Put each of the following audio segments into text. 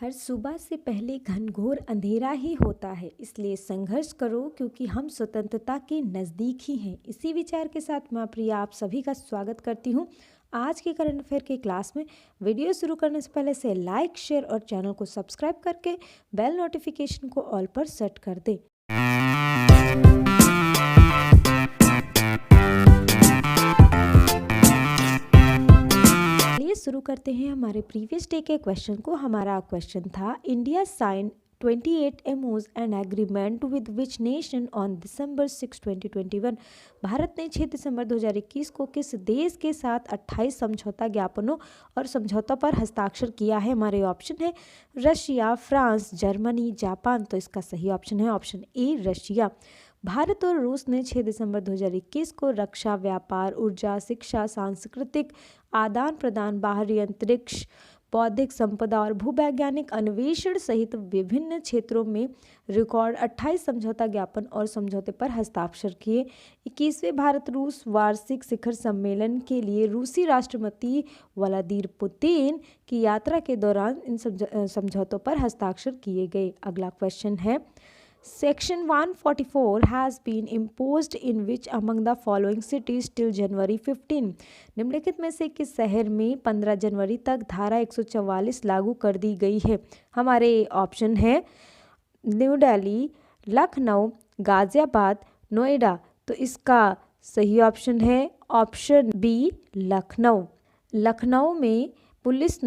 हर सुबह से पहले घनघोर अंधेरा ही होता है, इसलिए संघर्ष करो क्योंकि हम स्वतंत्रता के नज़दीक ही हैं। इसी विचार के साथ मैं प्रिया आप सभी का स्वागत करती हूँ आज के करंट अफेयर के क्लास में। वीडियो शुरू करने से पहले से लाइक, शेयर और चैनल को सब्सक्राइब करके बेल नोटिफिकेशन को ऑल पर सेट कर दें। शुरू करते हैं हमारे प्रीवियस डे के क्वेश्चन को। हमारा क्वेश्चन था, India sign 28 MOUs and agreement with which nation on December 6, 2021। Bharat ने 6 दिसंबर 2021 को किस देश के साथ 28 समझौता ज्ञापनों और समझौतों पर हस्ताक्षर किया है? हमारे ऑप्शन है रशिया, फ्रांस, जर्मनी, जापान। तो इसका सही ऑप्शन है ऑप्शन ए रशिया। भारत और रूस ने 6 दिसंबर 2021 को रक्षा, व्यापार, ऊर्जा, शिक्षा, सांस्कृतिक आदान प्रदान, बाहरी अंतरिक्ष, बौद्धिक संपदा और भूवैज्ञानिक अन्वेषण सहित विभिन्न क्षेत्रों में रिकॉर्ड 28 समझौता ज्ञापन और समझौते पर हस्ताक्षर किए। 21वें भारत रूस वार्षिक शिखर सम्मेलन के लिए रूसी राष्ट्रपति व्लादिमीर पुतिन की यात्रा के दौरान इन समझौतों पर हस्ताक्षर किए गए। अगला क्वेश्चन है, Section 144 has been imposed in which among the following cities till January 15? निम्नलिखित में से किस शहर में 15 जनवरी तक धारा 144 लागू कर दी गई है? हमारे ऑप्शन है न्यू दिल्ली, लखनऊ, गाजियाबाद, नोएडा। तो इसका सही ऑप्शन है option B Lucknow. Lucknow police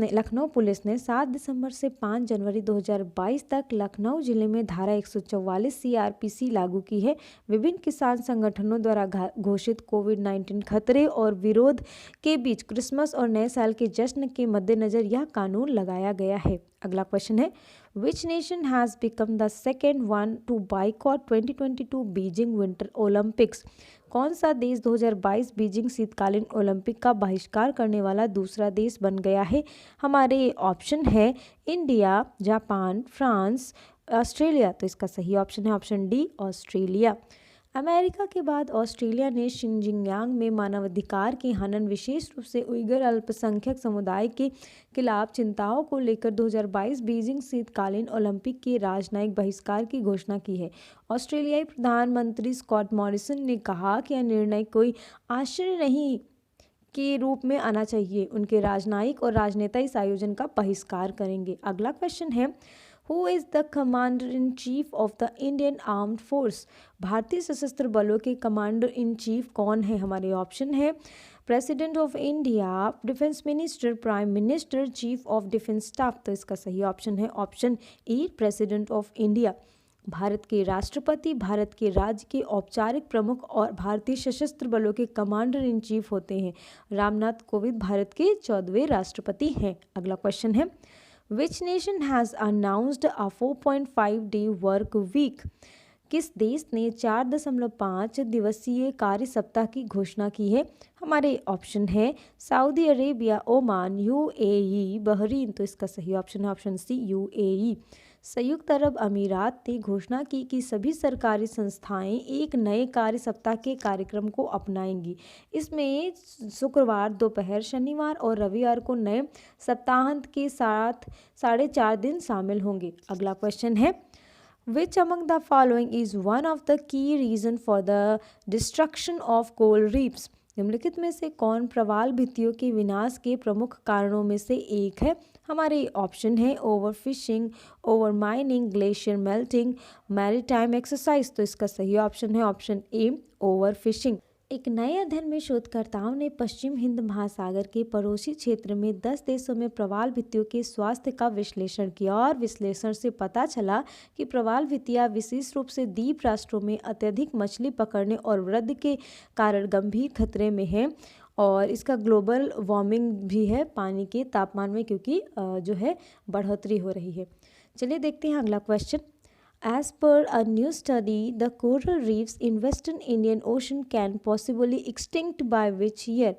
ने 7 दिसंबर से 5 जनवरी 2022 तक लखनऊ जिले में धारा 144 CRPC लागू की है। विभिन्न किसान संगठनों द्वारा घोषित कोविड-19 खतरे और विरोध के बीच क्रिसमस और नए साल के जश्न के मद्देनजर यह कानून लगाया गया है। अगला क्वेश्चन है, Which nation has become the second one to boycott 2022 Beijing winter Olympics? कौन सा देश 2022 बीजिंग शीतकालीन ओलंपिक का बहिष्कार करने वाला दूसरा देश बन गया है? हमारे ऑप्शन है इंडिया, जापान, फ्रांस, ऑस्ट्रेलिया। तो इसका सही ऑप्शन है ऑप्शन डी ऑस्ट्रेलिया। अमेरिका के बाद ऑस्ट्रेलिया ने शिनजियांग में मानवाधिकार के हनन, विशेष रूप से उइगर अल्पसंख्यक समुदाय के खिलाफ चिंताओं को लेकर 2022 बीजिंग शीतकालीन ओलंपिक के राजनयिक बहिष्कार की घोषणा की है। ऑस्ट्रेलियाई प्रधानमंत्री स्कॉट मॉरिसन ने कहा कि यह निर्णय कोई आश्चर्य नहीं के रूप में आना चाहिए। उनके राजनयिक और राजनेता इस आयोजन का बहिष्कार करेंगे। अगला क्वेश्चन है, Who is the Commander in Chief of the Indian Armed Force? भारतीय सशस्त्र बलों के कमांडर इन चीफ कौन है? हमारे ऑप्शन है president of India, defence minister, prime minister, chief of defence staff. तो इसका सही ऑप्शन है option A president of India. Bharat के राष्ट्रपति भारत के राज्य के औपचारिक प्रमुख और भारतीय सशस्त्र बलों के कमांडर इन चीफ होते हैं। रामनाथ कोविंद भारत के 14वें राष्ट्रपति हैं। अगला क्वेश्चन है, Which nation has announced a 4.5-day work week? किस देश ने 4.5 दिवसीय कार्य सप्ताह की घोषणा की है? हमारे ऑप्शन है Saudi Arabia, Oman, UAE, Bahrain. तो इसका सही ऑप्शन है ऑप्शन सी UAE। संयुक्त अरब अमीरात ने घोषणा की कि सभी सरकारी संस्थाएं एक नए कार्य सप्ताह के कार्यक्रम को अपनाएंगी। इसमें शुक्रवार दोपहर, शनिवार और रविवार को नए सप्ताहांत के साथ 4.5 दिन शामिल होंगे। अगला क्वेश्चन है, Which among the following is one of the key reason for the destruction of coral reefs? निम्नलिखित में से कौन प्रवाल भित्तियों के विनाश के प्रमुख कारणों में से एक है? हमारे ऑप्शन है over fishing, over mining, glacier melting, maritime exercise. तो इसका सही ऑप्शन है ऑप्शन ए ओवर फिशिंग। एक नए अध्ययन में शोधकर्ताओं ने पश्चिम हिंद महासागर के पड़ोसी क्षेत्र में 10 देशों में प्रवाल भित्तियों के स्वास्थ्य का विश्लेषण किया और विश्लेषण से पता चला कि प्रवाल भित्तियां विशेष रूप से द्वीप राष्ट्रों में अत्यधिक मछली पकड़ने और वृद्धि के कारण गंभीर खतरे में है। और इसका ग्लोबल वार्मिंग भी है, पानी के तापमान में क्योंकि जो है बढ़ोतरी हो रही है। चलिए देखते हैं अगला question. As per a new study, the coral reefs in Western Indian Ocean can possibly extinct by which year?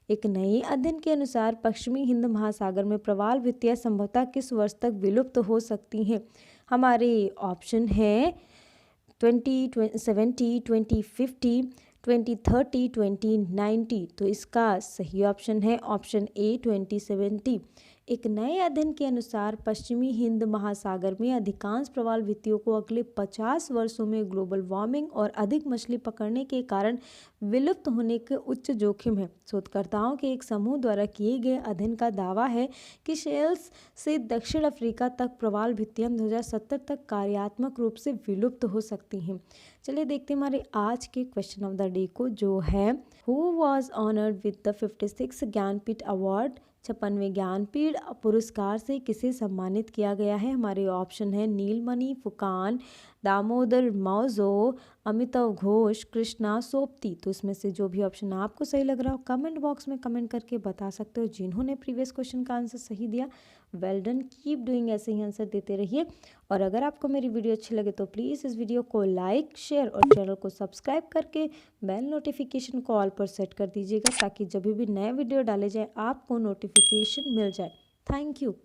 एक नए अध्ययन के अनुसार पश्चिमी हिंद महासागर में प्रवाल भित्तियां संभवतः किस वर्ष तक विलुप्त हो सकती हैं? हमारे ऑप्शन है 2070, 2050, 2030, 2090। तो इसका सही ऑप्शन है ऑप्शन ए 2070। एक नए अध्ययन के अनुसार पश्चिमी हिंद महासागर में अधिकांश प्रवाल भित्तियों को अगले 50 वर्षों में ग्लोबल वार्मिंग और अधिक मछली पकड़ने के कारण विलुप्त होने के उच्च जोखिम है। शोधकर्ताओं के एक समूह द्वारा किए गए अध्ययन का दावा है कि शेल्स से दक्षिण अफ्रीका तक प्रवाल भित्तियां 2070 तक कार्यात्मक रूप से विलुप्त हो सकती हैं। चलिए देखते हैं हमारे आज के क्वेश्चन ऑफ द डे को, जो है who was honoured with the 56 Jnanpith award. 56वें ज्ञानपीठ पुरस्कार से किसे सम्मानित किया गया है। हमारे ऑप्शन है नीलमणि फुकान, दामोदर मौजो, अमिताभ घोष, कृष्णा सोपती। तो इसमें से जो भी ऑप्शन आपको सही लग रहा हो कमेंट बॉक्स में कमेंट करके बता सकते हो। जिन्होंने प्रीवियस क्वेश्चन का आंसर सही दिया वेल डन, कीप डूइंग, ऐसे ही आंसर देते रहिए। और अगर आपको मेरी वीडियो अच्छी लगे तो प्लीज़ इस वीडियो को लाइक शेयर और चैनल को सब्सक्राइब करके बेल नोटिफिकेशन को ऑल पर सेट कर दीजिएगा, ताकि जब भी नए वीडियो डाले जाए आपको नोटिफिकेशन मिल जाए। Thank you.